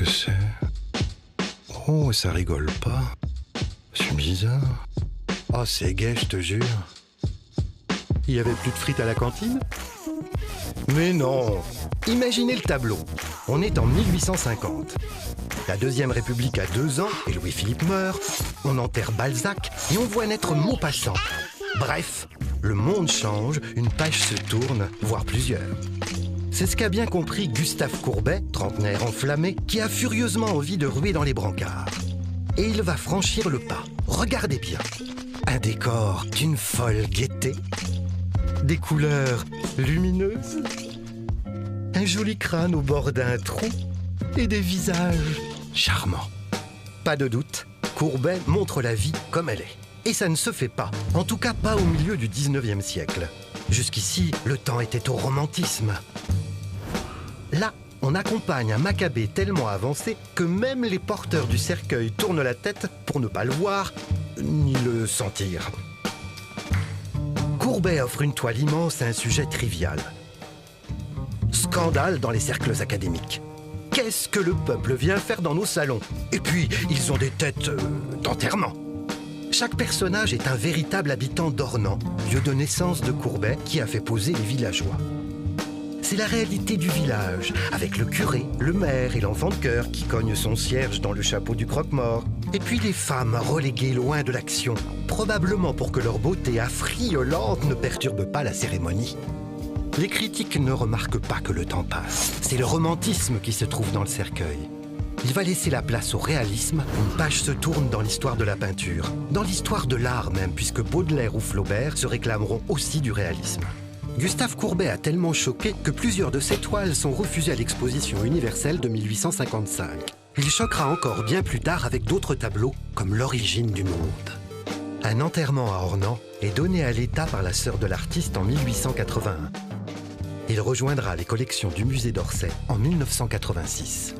que c'est? Oh, ça rigole pas. C'est bizarre. Oh, c'est gai, je te jure. Il y avait plus de frites à la cantine? Mais non! Imaginez le tableau. On est en 1850. La Deuxième République a 2 ans et Louis-Philippe meurt. On enterre Balzac et on voit naître Maupassant. Bref, le monde change, une page se tourne, voire plusieurs. C'est ce qu'a bien compris Gustave Courbet, trentenaire enflammé, qui a furieusement envie de ruer dans les brancards. Et il va franchir le pas. Regardez bien. Un décor d'une folle gaieté. Des couleurs lumineuses. Un joli crâne au bord d'un trou. Et des visages charmants. Pas de doute, Courbet montre la vie comme elle est. Et ça ne se fait pas, en tout cas pas au milieu du 19e siècle. Jusqu'ici, le temps était au romantisme. Là, on accompagne un Maccabée tellement avancé que même les porteurs du cercueil tournent la tête pour ne pas le voir, ni le sentir. Courbet offre une toile immense à un sujet trivial. Scandale dans les cercles académiques. Qu'est-ce que le peuple vient faire dans nos salons? Et puis, ils ont des têtes d'enterrement. Chaque personnage est un véritable habitant d'Ornans, lieu de naissance de Courbet qui a fait poser les villageois. C'est la réalité du village, avec le curé, le maire et l'enfant de chœur qui cogne son cierge dans le chapeau du croque-mort. Et puis les femmes reléguées loin de l'action, probablement pour que leur beauté affriolante ne perturbe pas la cérémonie. Les critiques ne remarquent pas que le temps passe. C'est le romantisme qui se trouve dans le cercueil. Il va laisser la place au réalisme. Une page se tourne dans l'histoire de la peinture, dans l'histoire de l'art même, puisque Baudelaire ou Flaubert se réclameront aussi du réalisme. Gustave Courbet a tellement choqué que plusieurs de ses toiles sont refusées à l'exposition universelle de 1855. Il choquera encore bien plus tard avec d'autres tableaux, comme L'origine du monde. Un enterrement à Ornans est donné à l'État par la sœur de l'artiste en 1881. Il rejoindra les collections du musée d'Orsay en 1986.